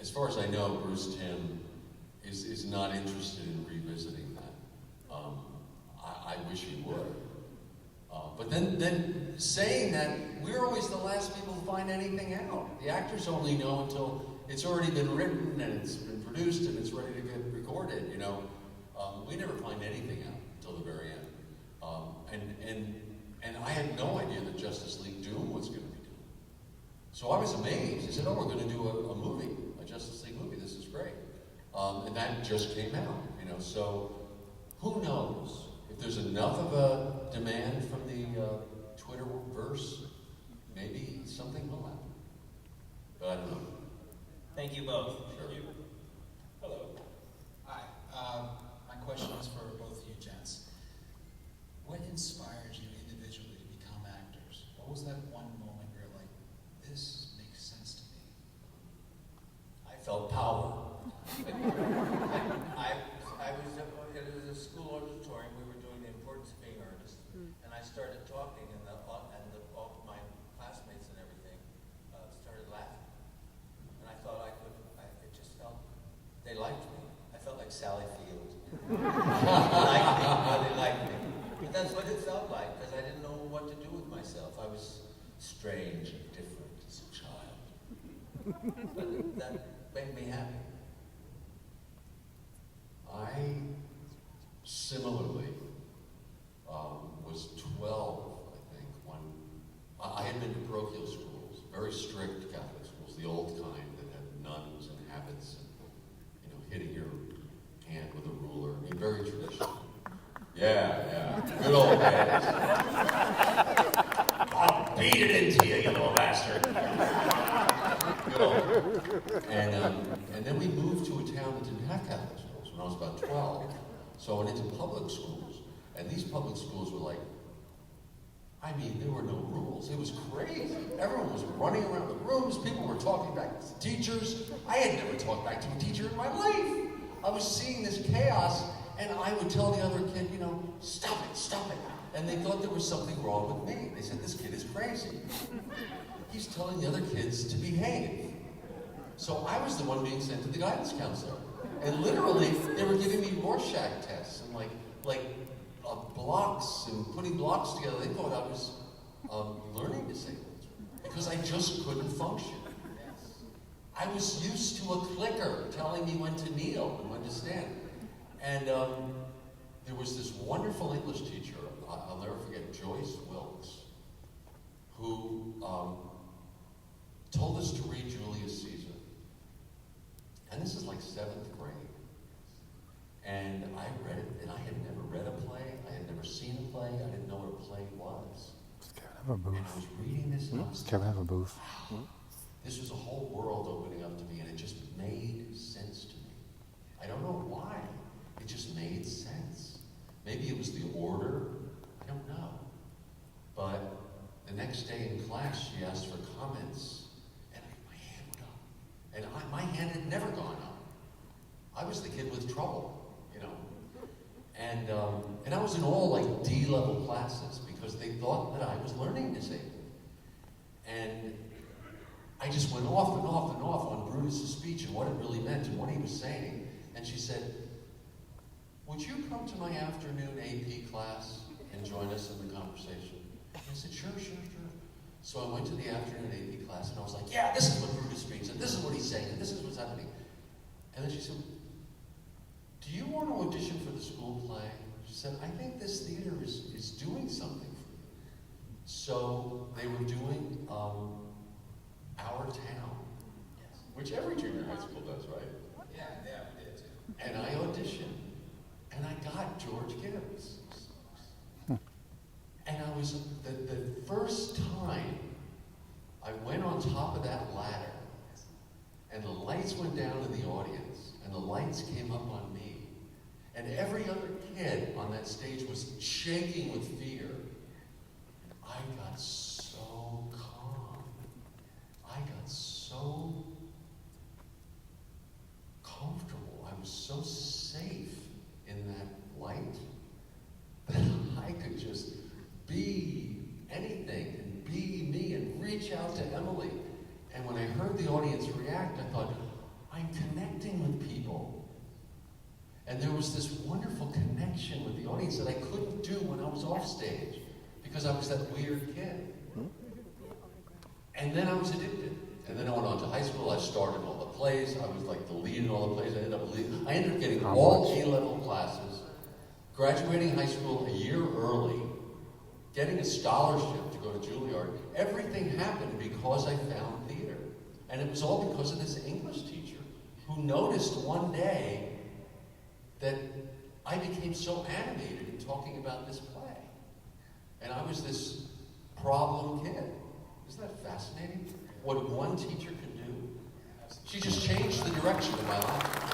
as far as I know, Bruce Timm is not interested in revisiting that. I wish he would. But then saying that, we're always the last people to find anything out. The actors only know until it's already been written and it's been produced and it's ready to get recorded, you know. We never find anything out until the very end. And I had no idea that Justice League Doom was going to be doing. So I was amazed. He said, oh, we're going to do a movie, a Justice League movie. This is great. And that just came out, you know. So who knows? If there's enough of a demand from the Twitterverse, maybe something will happen. But I don't know. Thank you both. Sure. Thank you. Hello. Hi. My question is for both of you gents. What inspired you individually to become actors? What was that one moment where you're like, this makes sense to me? I felt power. It was a school auditorium. We were doing the importance of being artists, and I started talking, and all my classmates and everything started laughing, and I thought it just felt they liked me. I felt like Sally Field. They liked me. But that's what it felt like, because I didn't know what to do with myself. I was strange and different as a child. But that made me happy. I similarly was 12, I think, when I had been to parochial schools, very strict Catholic schools, the old kind that had nuns and abbots and, you know, hitting your hand with a ruler. I mean, very traditional. Yeah. Good old days. I'll beat it into you, you little bastard. Good old. And then we moved to a town that didn't have Catholic schools when I was about 12. So I went into public schools. And these public schools were like, I mean, there were no rules. It was crazy. Everyone was running around the rooms. People were talking back to teachers. I had never talked back to a teacher in my life. I was seeing this chaos, and I would tell the other kid, you know, stop it. And they thought there was something wrong with me. They said, this kid is crazy. He's telling the other kids to behave. So I was the one being sent to the guidance counselor. And literally, they were giving me Rorschach tests and like blocks and putting blocks together. They thought I was learning disabled because I just couldn't function. I was used to a clicker telling me when to kneel and when to stand. And there was this wonderful English teacher, I'll never forget, Joyce Wilkes, who told us to read Julius Caesar. And this is like 7th grade. And I read it, and I had never read a play. I had never seen a play. I didn't know what a play was. Does Kevin have a booth? And I was reading this, and I was Kevin have a booth? wow, this was a whole world opening up to me, and it just made sense to me. I don't know why. It just made sense. Maybe it was the order. I don't know. But the next day in class, she asked for comments, and my hand went up. And my hand had never gone up. I was the kid with trouble, you know. And I was in all like D-level classes because they thought that I was learning disabled. And I just went off and off and off on Brutus's speech and what it really meant and what he was saying. And she said, would you come to my afternoon AP class and join us in the conversation? I said, sure. So I went to the afternoon AP class and I was like, yeah, this is what Brutus means, and this is what he's saying, and this is what's happening. And then she said, do you want to audition for the school play? She said, I think this theater is doing something for you. So they were doing Our Town, which every junior high school does, right? Yeah, we did too. And I auditioned, and I got George Gibbs. And I was, the first time I went on top of that ladder, and the lights went down in the audience, and the lights came up on me, and every other kid on that stage was shaking with fear. I got so calm. I got so comfortable. I was so safe in that light that I could just be anything and be me and reach out to Emily. And when I heard the audience react, I thought, I connecting with people. And there was this wonderful connection with the audience that I couldn't do when I was off stage because I was that weird kid. And then I was addicted. And then I went on to high school. I started all the plays. I was like the lead in all the plays. I ended up getting all A-level classes, graduating high school a year early, getting a scholarship to go to Juilliard. Everything happened because I found theater. And it was all because of this English teacher who noticed one day that I became so animated in talking about this play. And I was this problem kid. Isn't that fascinating? What one teacher could do. She just changed the direction of my life.